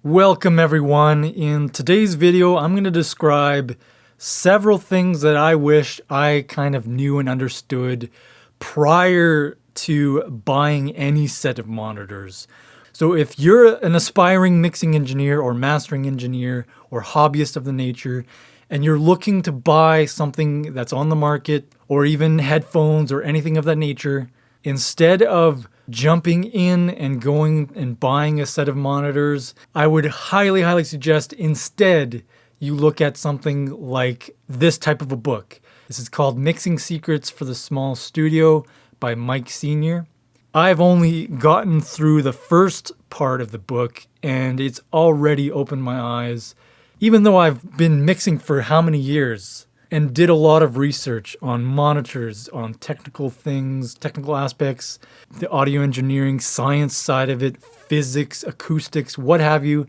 Welcome everyone. In today's video, I'm going to describe several things that I wish I kind of knew and understood prior to buying any set of monitors. So if you're an aspiring mixing engineer or mastering engineer or hobbyist of the nature, and you're looking to buy something that's on the market or even headphones or anything of that nature, instead of jumping in and going and buying a set of monitors, I would highly suggest instead you look at something like this type of a book. This is called Mixing Secrets for the Small Studio by Mike Sr. I've only gotten through the first part of the book and it's already opened my eyes. Even though I've been mixing for how many years and did a lot of research on monitors, on technical things, technical aspects, the audio engineering, science side of it, physics, acoustics, what have you.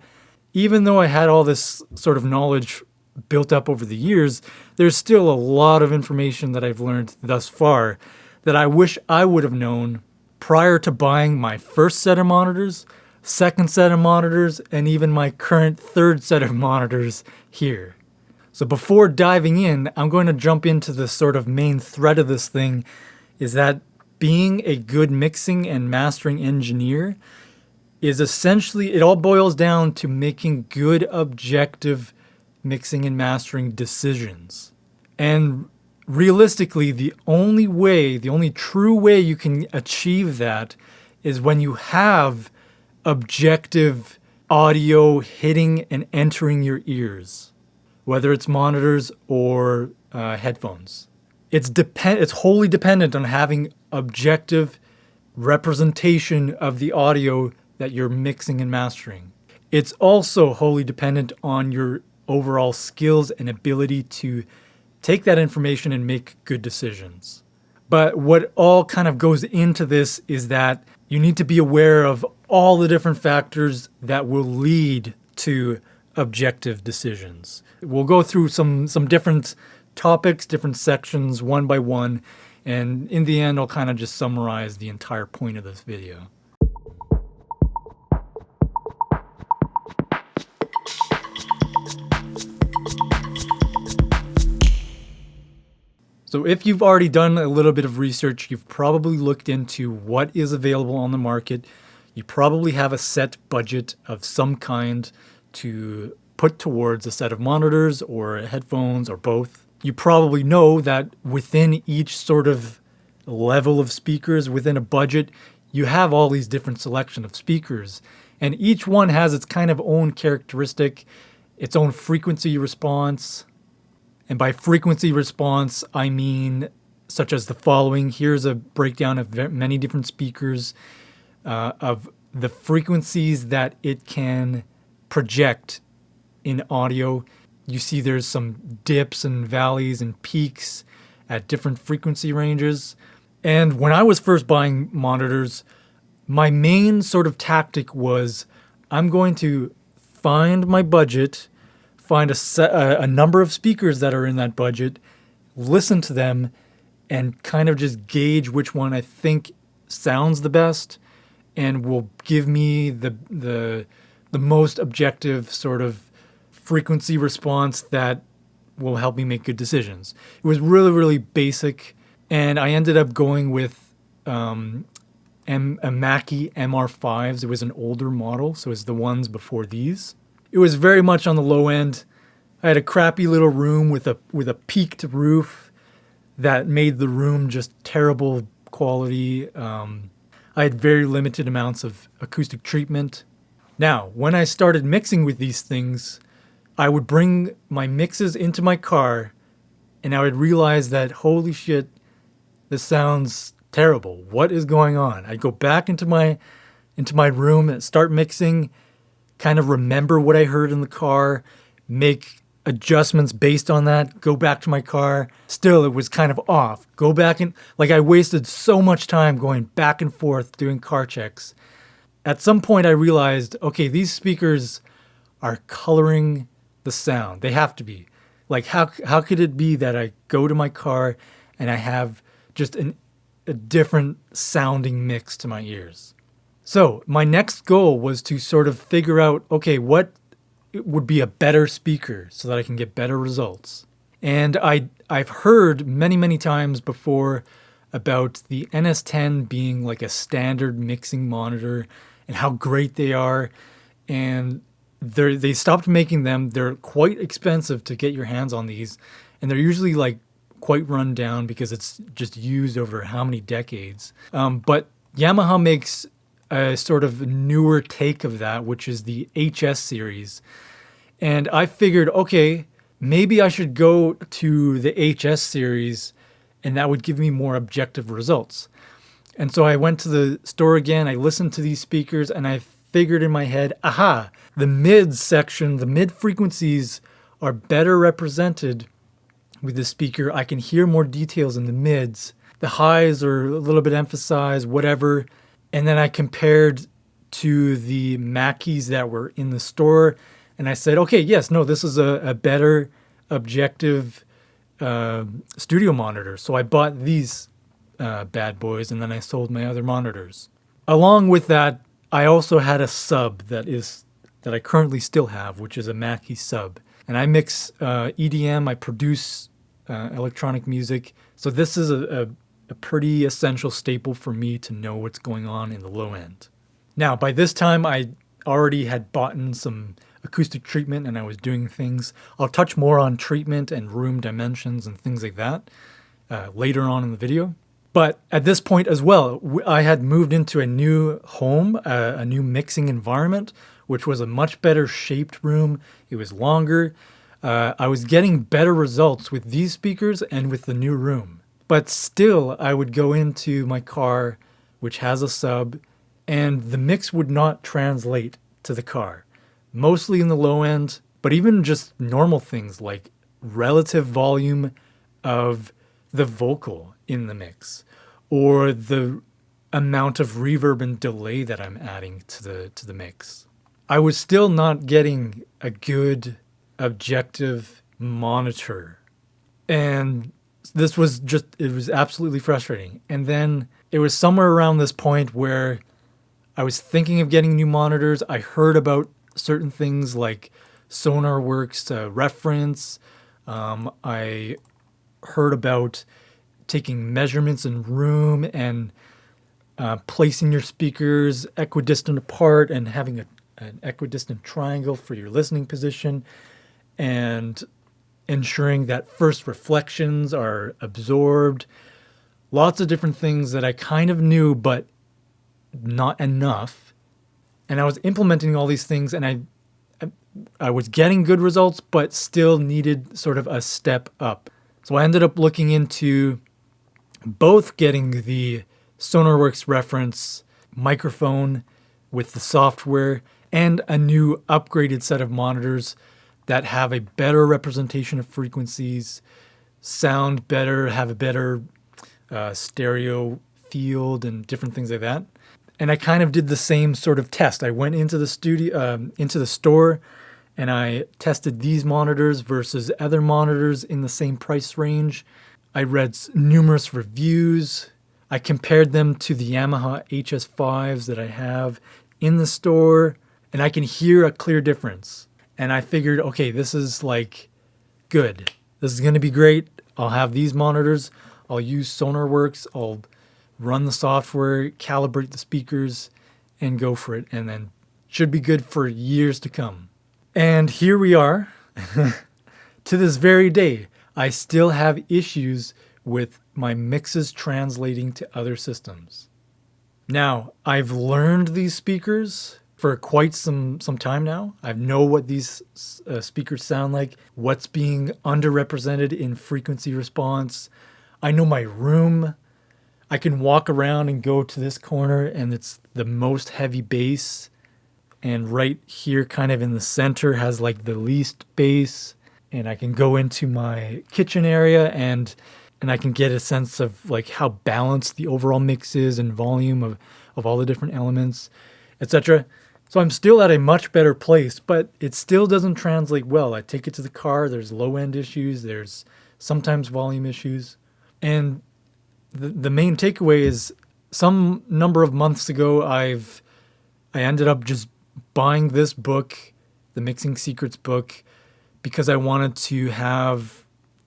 Even though I had all this sort of knowledge built up over the years, there's still a lot of information that I've learned thus far that I wish I would have known prior to buying my first set of monitors, second set of monitors, and even my current third set of monitors here. So before diving in, I'm going to jump into the sort of main thread of this thing, is that being a good mixing and mastering engineer is essentially, it all boils down to making good objective mixing and mastering decisions. And realistically, the only true way you can achieve that is when you have objective audio hitting and entering your ears, whether it's monitors or headphones. It's wholly dependent on having objective representation of the audio that you're mixing and mastering. It's also wholly dependent on your overall skills and ability to take that information and make good decisions. But what all kind of goes into this is that you need to be aware of all the different factors that will lead to objective decisions. We'll go through some different topics, different sections, one by one, and in the end, I'll kind of just summarize the entire point of this video. So if you've already done a little bit of research, you've probably looked into what is available on the market. You probably have a set budget of some kind to put towards a set of monitors or headphones or both. You probably know that within each sort of level of speakers, within a budget, you have all these different selection of speakers. And each one has its kind of own characteristic, its own frequency response. And by frequency response, I mean such as the following. Here's a breakdown of many different speakers, of the frequencies that it can project in audio. You see there's some dips and valleys and peaks at different frequency ranges. And when I was first buying monitors, my main sort of tactic was I'm going to find my budget, find a number of speakers that are in that budget, listen to them, and kind of just gauge which one I think sounds the best and will give me the most objective sort of frequency response that will help me make good decisions. It was really basic, and I ended up going with a Mackie MR5s. It was an older model, so it's the ones before these. It was very much on the low end. I had a crappy little room with a peaked roof that made the room just terrible quality. I had very limited amounts of acoustic treatment. Now, when I started mixing with these things, I would bring my mixes into my car and I would realize that, holy shit, this sounds terrible. What is going on? I'd go back into my room and start mixing, kind of remember what I heard in the car, make adjustments based on that, go back to my car. Still, it was kind of off. Go back and, like, I wasted so much time going back and forth doing car checks. At some point I realized, okay, these speakers are coloring the sound. They have to be. Like, how could it be that I go to my car and I have just a different sounding mix to my ears? So my next goal was to sort of figure out, okay, what would be a better speaker so that I can get better results. And I've heard many times before about the NS10 being like a standard mixing monitor and how great they are. And they stopped making them. They're quite expensive to get your hands on these. And they're usually like quite run down because it's just used over how many decades. But Yamaha makes a sort of newer take of that, which is the HS series. And I figured, okay, maybe I should go to the HS series and that would give me more objective results. And so I went to the store again, I listened to these speakers, and I figured in my head, aha, the mid section, the mid frequencies are better represented with the speaker. I can hear more details in the mids. The highs are a little bit emphasized, whatever. And then I compared to the Mackeys that were in the store, and I said, okay, yes, no, this is a better objective studio monitor. So I bought these bad boys, and then I sold my other monitors. Along with that, I also had a sub that I currently still have, which is a Mackie sub. And I mix EDM, I produce electronic music. So this is a pretty essential staple for me to know what's going on in the low end. Now, by this time, I already had bought in some acoustic treatment and I was doing things. I'll touch more on treatment and room dimensions and things like that later on in the video. But at this point as well, I had moved into a new home, a new mixing environment, which was a much better shaped room. It was longer. I was getting better results with these speakers and with the new room. But still, I would go into my car, which has a sub, and the mix would not translate to the car. Mostly in the low end, but even just normal things like relative volume of the vocal in the mix, or the amount of reverb and delay that I'm adding to the mix. I was still not getting a good objective monitor. And this was it was absolutely frustrating. And then it was somewhere around this point where I was thinking of getting new monitors. I heard about certain things like Sonarworks Reference. I heard about taking measurements in room and placing your speakers equidistant apart and having an equidistant triangle for your listening position, and ensuring that first reflections are absorbed. Lots of different things that I kind of knew, but not enough. And I was implementing all these things, and I was getting good results, but still needed sort of a step up. So I ended up looking into both getting the Sonarworks Reference microphone with the software and a new upgraded set of monitors that have a better representation of frequencies, sound better, have a better stereo field and different things like that. And I kind of did the same sort of test. I went into the store, and I tested these monitors versus other monitors in the same price range. I read numerous reviews. I compared them to the Yamaha HS5s that I have in the store, and I can hear a clear difference. And I figured, okay, this is like good. This is going to be great. I'll have these monitors. I'll use Sonarworks. I'll run the software, calibrate the speakers, and go for it. And then should be good for years to come. And here we are. To this very day, I still have issues with my mixes translating to other systems. Now, I've learned these speakers for quite some time now. I know what these speakers sound like, what's being underrepresented in frequency response. I know my room. I can walk around and go to this corner, and it's the most heavy bass. And right here, kind of in the center, has like the least bass. And I can go into my kitchen area and I can get a sense of like how balanced the overall mix is and volume of all the different elements, etc. So I'm still at a much better place, but it still doesn't translate well. I take it to the car, there's low end issues, there's sometimes volume issues. And the main takeaway is some number of months ago, I've I ended up just buying this book, the Mixing Secrets book, because I wanted to have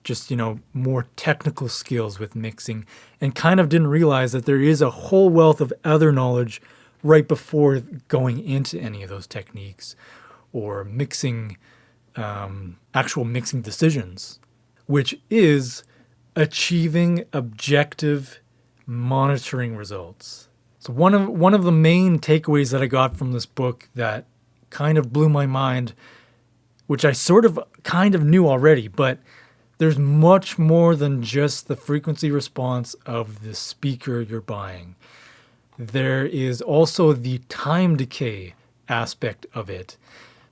just, more technical skills with mixing, and kind of didn't realize that there is a whole wealth of other knowledge right before going into any of those techniques or mixing, actual mixing decisions, which is achieving objective monitoring results. So one of the main takeaways that I got from this book that kind of blew my mind, which I kind of knew already, but there's much more than just the frequency response of the speaker you're buying. There is also the time decay aspect of it.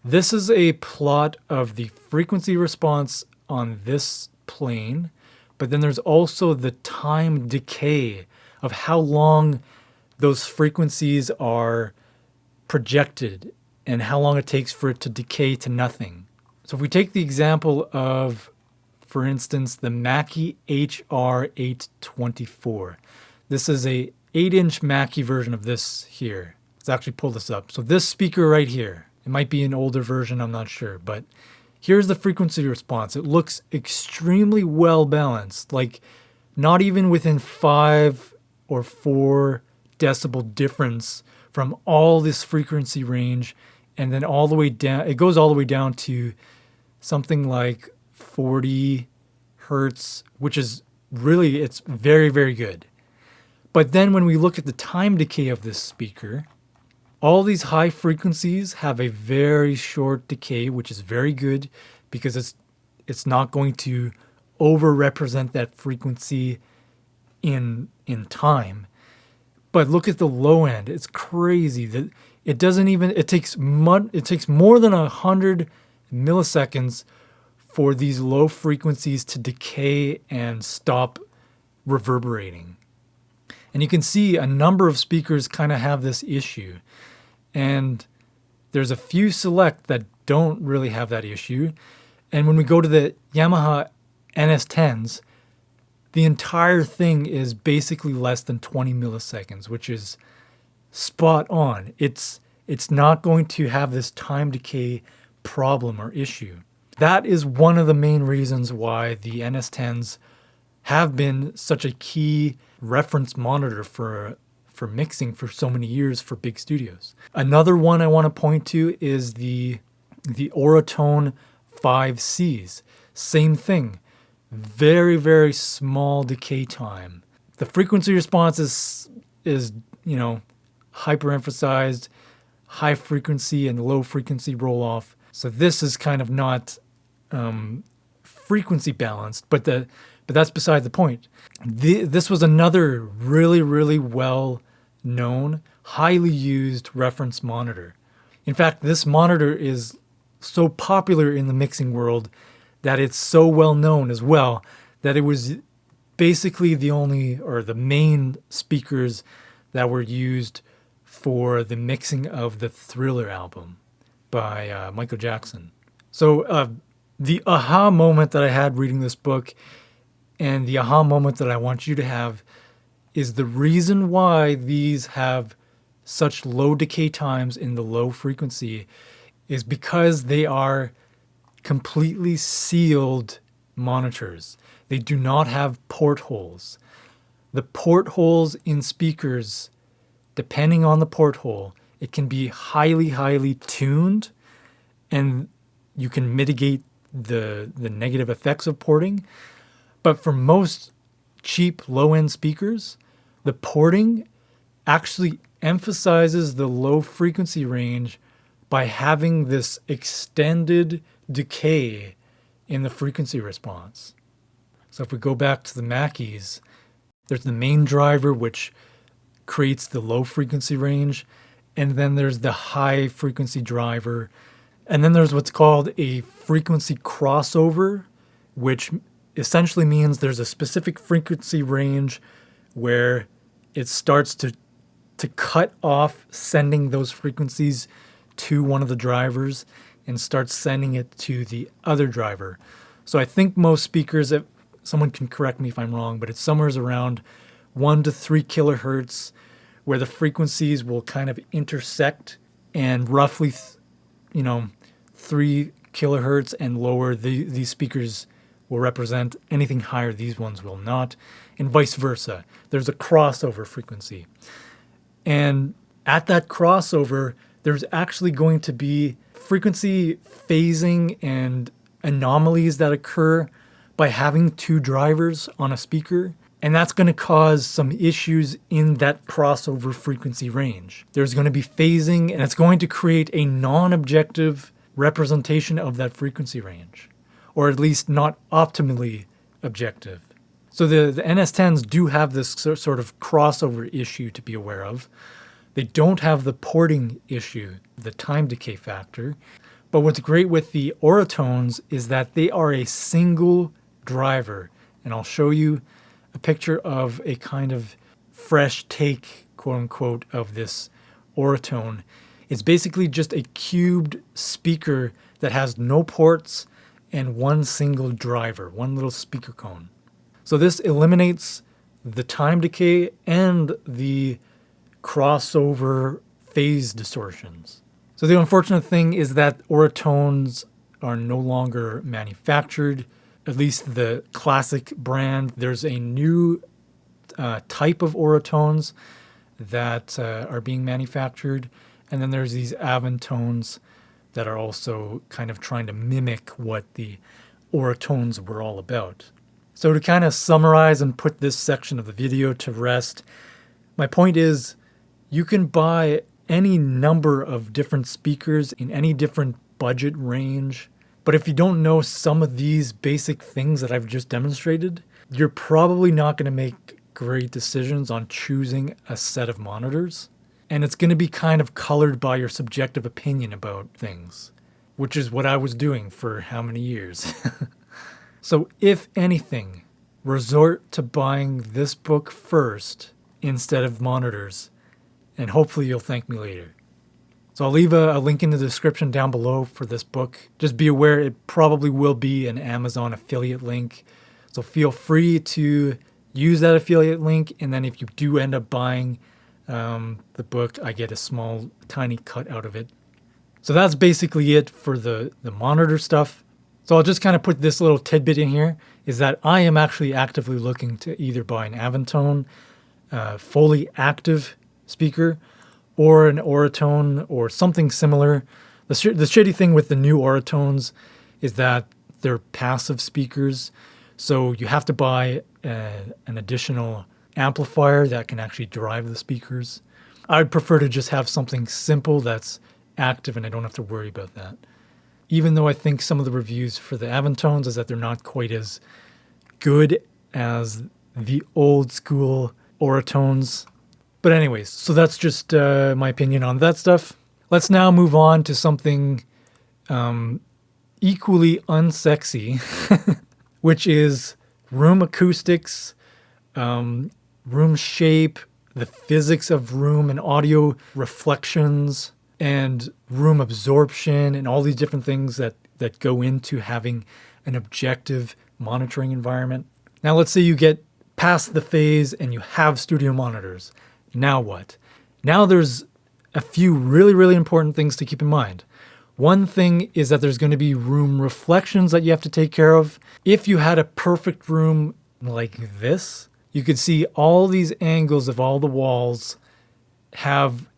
This is a plot of the frequency response on this plane, but then there's also the time decay of how long those frequencies are projected and how long it takes for it to decay to nothing. So if we take the example of, for instance, the Mackie HR824. This is a 8-inch Mackie version of this here. Let's actually pull this up. So this speaker right here, it might be an older version, I'm not sure, but here's the frequency response. It looks extremely well balanced, like not even within 5 or 4 decibel difference from all this frequency range, and then all the way down, it goes all the way down to something like 40 hertz, which is really, it's very, very good. But then when we look at the time decay of this speaker, all these high frequencies have a very short decay, which is very good because it's not going to over-represent that frequency in time. But look at the low end. It's crazy that it takes more than 100 milliseconds for these low frequencies to decay and stop reverberating. And you can see a number of speakers kind of have this issue. And there's a few select that don't really have that issue. And when we go to the Yamaha NS10s, the entire thing is basically less than 20 milliseconds, which is spot on. It's not going to have this time decay problem or issue. That is one of the main reasons why the NS10s have been such a key reference monitor for mixing for so many years for big studios. Another one I want to point to is the Auratone 5Cs. Same thing. Very, very small decay time. The frequency response is hyper emphasized, high frequency and low frequency roll off. So this is kind of not frequency balanced, but that's beside the point. This was another really, really well known, highly used reference monitor. In fact, this monitor is so popular in the mixing world that it's so well known as well that it was basically the main speakers that were used for the mixing of the Thriller album by Michael Jackson. So the aha moment that I had reading this book, and the aha moment that I want you to have, is the reason why these have such low decay times in the low frequency is because they are completely sealed monitors. They do not have portholes. The portholes in speakers, depending on the porthole, it can be highly, highly tuned, and you can mitigate the negative effects of porting. But for most cheap low-end speakers, the porting actually emphasizes the low frequency range by having this extended decay in the frequency response. So if we go back to the Mackies, there's the main driver, which creates the low frequency range, and then there's the high frequency driver, and then there's what's called a frequency crossover, which essentially means there's a specific frequency range where it starts to cut off sending those frequencies to one of the drivers and starts sending it to the other driver. So I think most speakers, if someone can correct me if I'm wrong, but it's somewhere around 1 to 3 kilohertz where the frequencies will kind of intersect and roughly, 3 kilohertz and lower, these speakers will represent. Anything higher, these ones will not, and vice versa. There's a crossover frequency. And at that crossover, there's actually going to be frequency phasing and anomalies that occur by having 2 drivers on a speaker. And that's going to cause some issues in that crossover frequency range. There's going to be phasing, and it's going to create a non-objective representation of that frequency range, or at least not optimally objective. So the NS10s do have this sort of crossover issue to be aware of. They don't have the porting issue, the time decay factor. But what's great with the Auratones is that they are a single driver. And I'll show you a picture of a kind of fresh take, quote unquote, of this Auratone. It's basically just a cubed speaker that has no ports and one single driver, one little speaker cone. So this eliminates the time decay and the crossover phase distortions. So the unfortunate thing is that Auratones are no longer manufactured, at least the classic brand. There's a new type of Auratones that are being manufactured, and then there's these Avantones that are also kind of trying to mimic what the Auratones were all about. So to kind of summarize and put this section of the video to rest, my point is you can buy any number of different speakers in any different budget range, but if you don't know some of these basic things that I've just demonstrated, you're probably not going to make great decisions on choosing a set of monitors. And it's going to be kind of colored by your subjective opinion about things, which is what I was doing for how many years. So if anything, resort to buying this book first instead of monitors, and hopefully you'll thank me later. So I'll leave a link in the description down below for this book. Just be aware it probably will be an Amazon affiliate link. So feel free to use that affiliate link, and then if you do end up buying the book, I get a small, tiny cut out of it. So that's basically it for the monitor stuff. So I'll just kind of put this little tidbit in here, is that I am actually actively looking to either buy an Avantone fully active speaker or an Auratone or something similar. The shitty thing with the new Auratones is that they're passive speakers, so you have to buy an additional amplifier that can actually drive the speakers. I'd prefer to just have something simple that's active and I don't have to worry about that. Even though I think some of the reviews for the Avantones is that they're not quite as good as the old school Auratones. But anyways, so that's just my opinion on that stuff. Let's now move on to something equally unsexy, which is room acoustics, room shape, the physics of room and audio reflections, and room absorption, and all these different things that go into having an objective monitoring environment. Now let's say you get past the phase and you have studio monitors. Now what? Now there's a few really, really important things to keep in mind. One thing is that there's going to be room reflections that you have to take care of. If you had a perfect room like this, you could see all these angles of all the walls have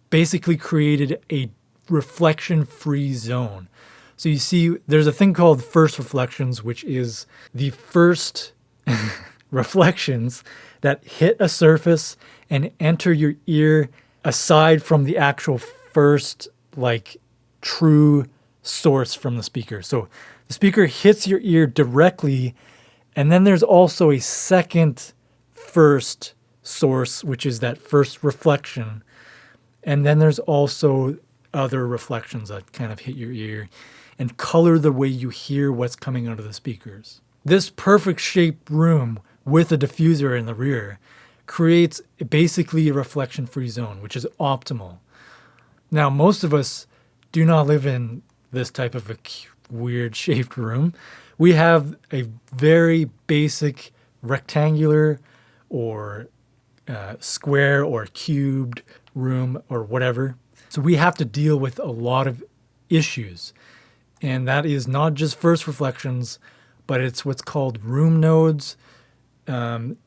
basically created a reflection-free zone. So you see there's a thing called first reflections, which is the first reflections that hit a surface and enter your ear aside from the actual first, like, true source from the speaker. So the speaker hits your ear directly, and then there's also a second first source, which is that first reflection. And then there's also other reflections that kind of hit your ear and color the way you hear what's coming out of the speakers. This perfect shaped room with a diffuser in the rear creates basically a reflection-free zone, which is optimal. Now, most of us do not live in this type of a weird shaped room. We have a very basic rectangular or square or cubed room or whatever. So we have to deal with a lot of issues. And that is not just first reflections, but it's what's called room nodes,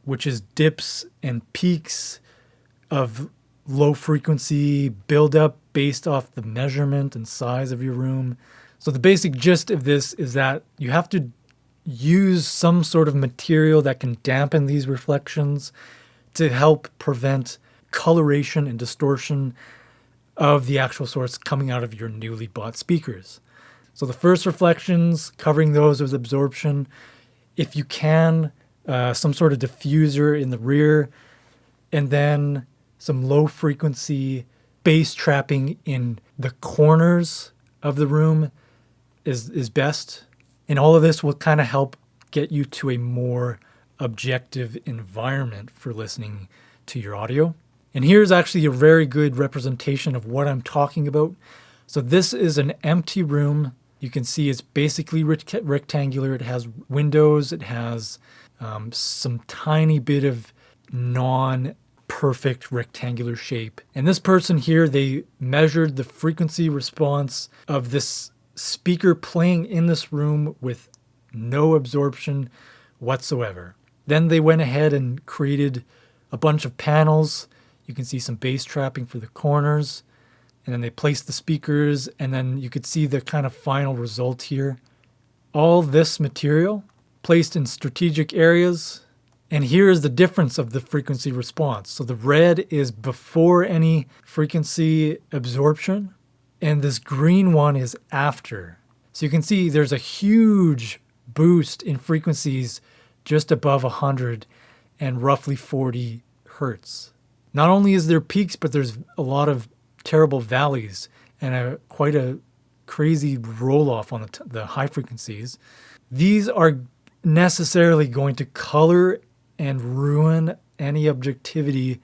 which is dips and peaks of low frequency buildup based off the measurement and size of your room. So the basic gist of this is that you have to use some sort of material that can dampen these reflections to help prevent coloration and distortion of the actual source coming out of your newly bought speakers. So the first reflections, covering those with absorption. If you can, some sort of diffuser in the rear, and then some low frequency bass trapping in the corners of the room is best. And all of this will kind of help get you to a more objective environment for listening to your audio. And here's actually a very good representation of what I'm talking about. So this is an empty room. You can see it's basically rectangular. It has windows. It has some tiny bit of non-perfect rectangular shape. And this person here, they measured the frequency response of this speaker playing in this room with no absorption whatsoever. Then they went ahead and created a bunch of panels. You can see some bass trapping for the corners. And then they placed the speakers, and then you could see the kind of final result here. All this material placed in strategic areas. And here is the difference of the frequency response. So the red is before any frequency absorption, and this green one is after. So you can see there's a huge boost in frequencies just above 100 and roughly 40 hertz. Not only is there peaks, but there's a lot of terrible valleys and quite a crazy roll-off on the high frequencies. These are necessarily going to color and ruin any objectivity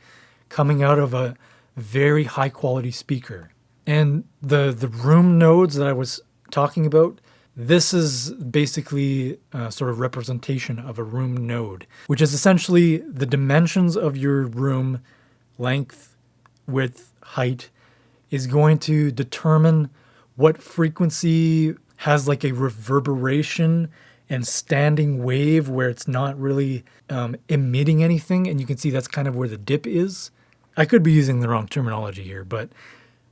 coming out of a very high-quality speaker. And the room nodes that I was talking about, this is basically a sort of representation of a room node, which is essentially the dimensions of your room, length, width, height, is going to determine what frequency has like a reverberation and standing wave where it's not really emitting anything. And you can see that's kind of where the dip is. I could be using the wrong terminology here, but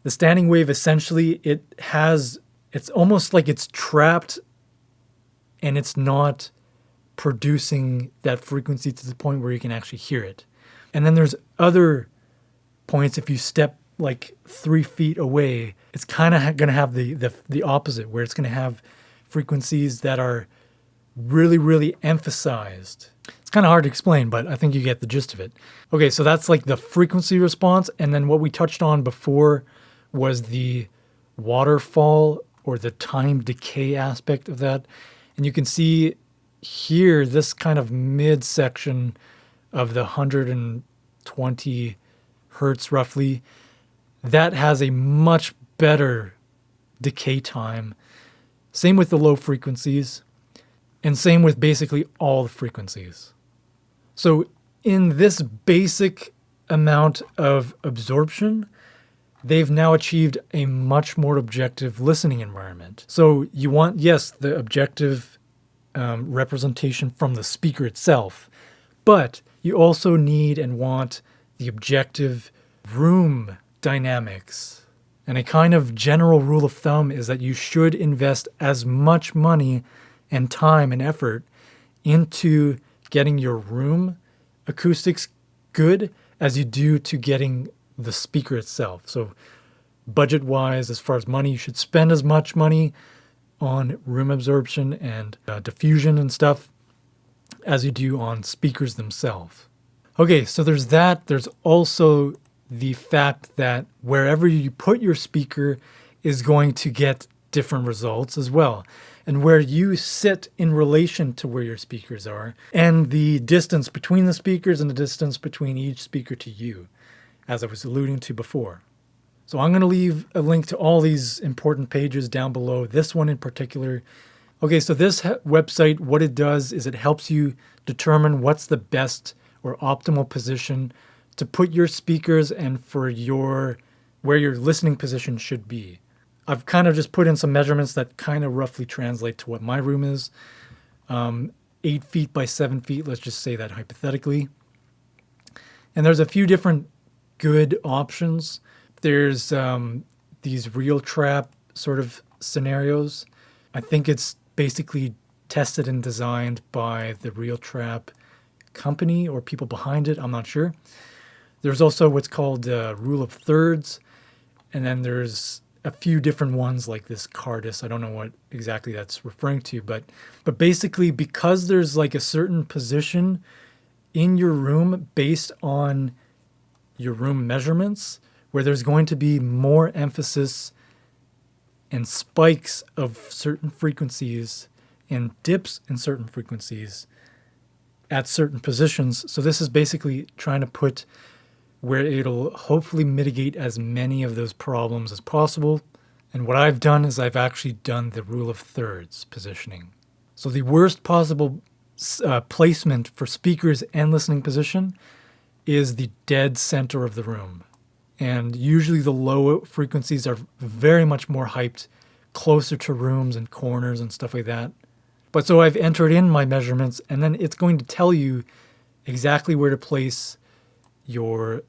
the standing wave, essentially, it's almost like it's trapped and it's not producing that frequency to the point where you can actually hear it. And then there's other points. If you step like 3 feet away, it's kind of going to have the opposite, where it's going to have frequencies that are really, really emphasized. It's kind of hard to explain, but I think you get the gist of it. Okay, so that's like the frequency response. And then what we touched on before was the waterfall or the time decay aspect of that. And you can see here, this kind of midsection of the 120 hertz roughly, that has a much better decay time. Same with the low frequencies, and same with basically all the frequencies. So in this basic amount of absorption, they've now achieved a much more objective listening environment. So you want, yes, the objective representation from the speaker itself, but you also need and want the objective room dynamics. And a kind of general rule of thumb is that you should invest as much money and time and effort into getting your room acoustics good as you do to getting the speaker itself. So budget-wise, as far as money, you should spend as much money on room absorption and diffusion and stuff as you do on speakers themselves. Okay, so there's that. There's also the fact that wherever you put your speaker is going to get different results as well. And where you sit in relation to where your speakers are, and the distance between the speakers and the distance between each speaker to you, as I was alluding to before. So I'm going to leave a link to all these important pages down below, this one in particular. Okay, so this website, what it does is it helps you determine what's the best or optimal position to put your speakers and for your where your listening position should be. I've kind of just put in some measurements that kind of roughly translate to what my room is. 8 feet by 7 feet, let's just say that hypothetically. And there's a few different good options. There's these real trap sort of scenarios. I think it's basically tested and designed by the real trap company or people behind it. I'm not sure. There's also what's called rule of thirds. And then there's a few different ones like this Cardis. I don't know what exactly that's referring to, but basically because there's like a certain position in your room based on your room measurements, where there's going to be more emphasis and spikes of certain frequencies and dips in certain frequencies at certain positions. So this is basically trying to put where it'll hopefully mitigate as many of those problems as possible. And what I've done is I've actually done the rule of thirds positioning. So the worst possible placement for speakers and listening position is the dead center of the room. And usually the low frequencies are very much more hyped closer to rooms and corners and stuff like that. But so I've entered in my measurements, and then it's going to tell you exactly where to place your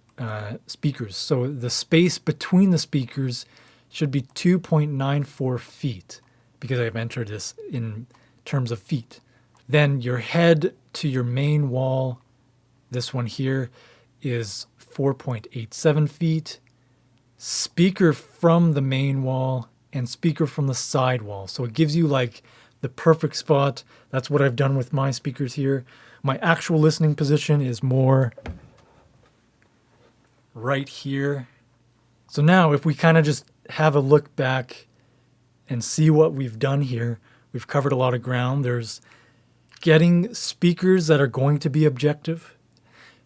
speakers. So the space between the speakers should be 2.94 feet, because I've entered this in terms of feet. Then your head to your main wall, this one here, is 4.87 feet. Speaker from the main wall and speaker from the side wall. So it gives you like the perfect spot. That's what I've done with my speakers here. My actual listening position is more right here. So now if we kind of just have a look back and see what we've done here, we've covered a lot of ground. There's getting speakers that are going to be objective.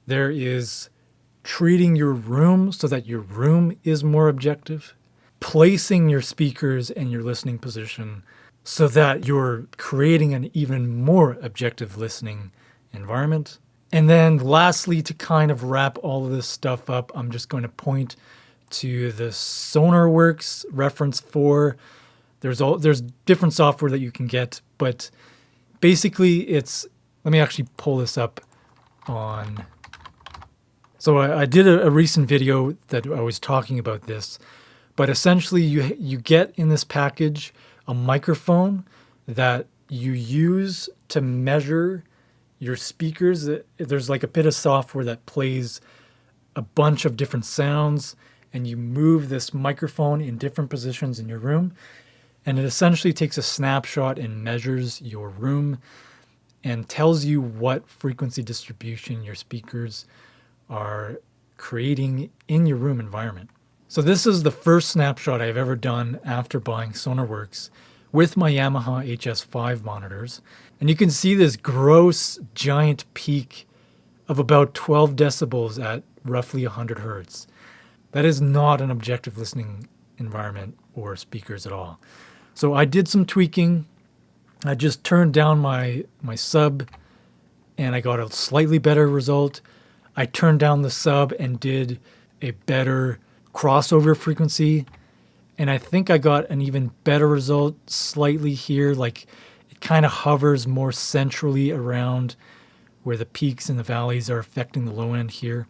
There is treating your room so that your room is more objective. Placing your speakers and your listening position so that you're creating an even more objective listening environment. And then lastly, to kind of wrap all of this stuff up, I'm just going to point to the Sonarworks Reference 4. There's different software that you can get, but basically it's, let me actually pull this up on. So I did a recent video that I was talking about this, but essentially you get in this package a microphone that you use to measure your speakers. There's like a bit of software that plays a bunch of different sounds, and you move this microphone in different positions in your room, and it essentially takes a snapshot and measures your room and tells you what frequency distribution your speakers are creating in your room environment. So this is the first snapshot I've ever done after buying Sonarworks with my Yamaha HS5 monitors. And you can see this gross giant peak of about 12 decibels at roughly 100 hertz. That is not an objective listening environment or speakers at all. So I did some tweaking. I just turned down my sub and I got a slightly better result. I turned down the sub and did a better crossover frequency, and I think I got an even better result slightly here. Like it kind of hovers more centrally around where the peaks and the valleys are affecting the low end here.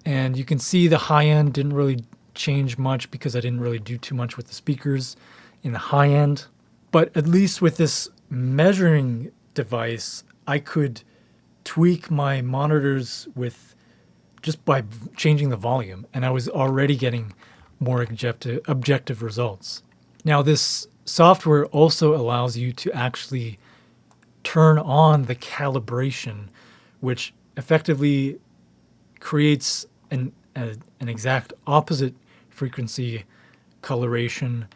And you can see the high end didn't really change much because I didn't really do too much with the speakers in the high end. But at least with this measuring device, I could tweak my monitors with just by changing the volume, and I was already getting more objective results. Now this software also allows you to actually turn on the calibration, which effectively creates an exact opposite frequency coloration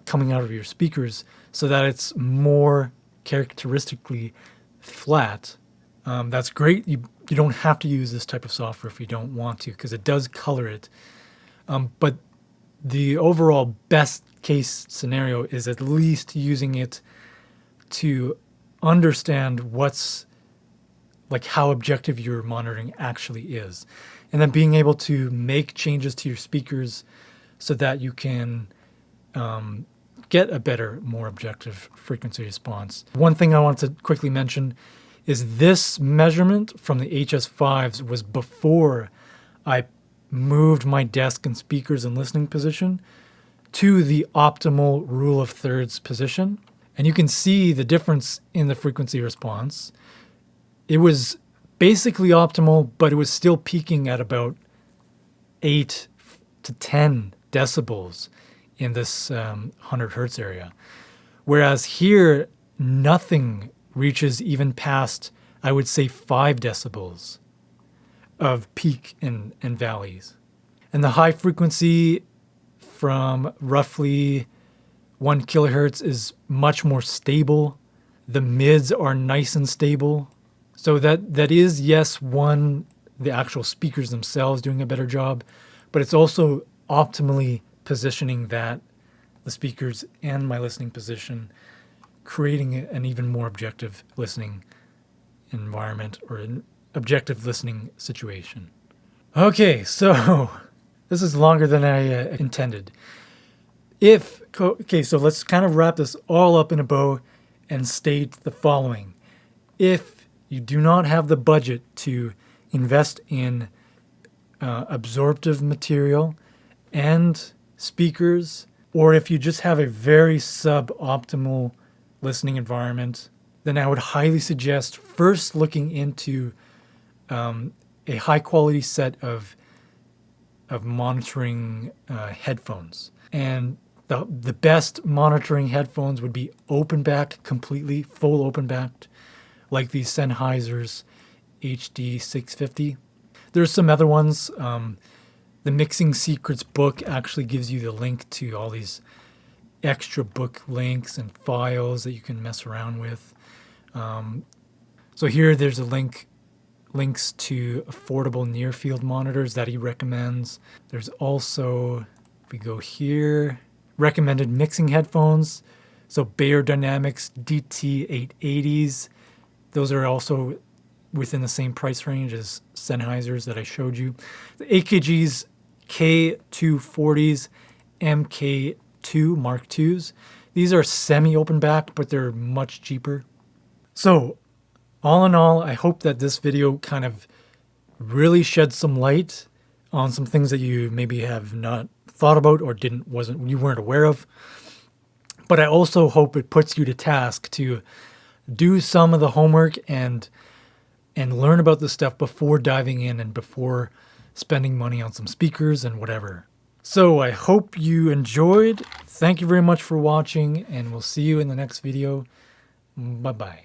coming out of your speakers so that it's more characteristically flat. That's great. You don't have to use this type of software if you don't want to, because it does color it. But the overall best case scenario is at least using it to understand what's like how objective your monitoring actually is. and then being able to make changes to your speakers so that you can get a better, more objective frequency response. One thing I want to quickly mention is this measurement from the HS5s was before I moved my desk and speakers and listening position to the optimal rule of thirds position. And you can see the difference in the frequency response. It was basically optimal, but it was still peaking at about 8 to 10 decibels in this 100 hertz area. Whereas here, nothing reaches even past, I would say, 5 decibels of peak and valleys. And the high frequency from roughly 1 kilohertz is much more stable. The mids are nice and stable. So that is, yes, the actual speakers themselves doing a better job, but it's also optimally positioning the speakers and my listening position, creating an even more objective listening environment or an objective listening situation. Okay, so this is longer than I intended. So let's kind of wrap this all up in a bow and state the following. If you do not have the budget to invest in absorptive material and speakers, or if you just have a very suboptimal listening environment, then I would highly suggest first looking into a high quality set of monitoring headphones. And the best monitoring headphones would be open back, completely full open backed, like these Sennheiser's HD 650. There's some other ones. The Mixing Secrets book actually gives you the link to all these extra book links and files that you can mess around with. So here there's links to affordable near field monitors that he recommends. There's also, if we go here, recommended mixing headphones. So Bayer Dynamics DT880s. Those are also within the same price range as Sennheiser's that I showed you. The AKG's K240s, MK2 Mark IIs. These are semi-open back, but they're much cheaper. So all in all, I hope that this video kind of really shed some light on some things that you maybe have not thought about or you weren't aware of. But I also hope it puts you to task to do some of the homework and learn about this stuff before diving in and before spending money on some speakers and whatever. So I hope you enjoyed. Thank you very much for watching, and we'll see you in the next video. Bye-bye.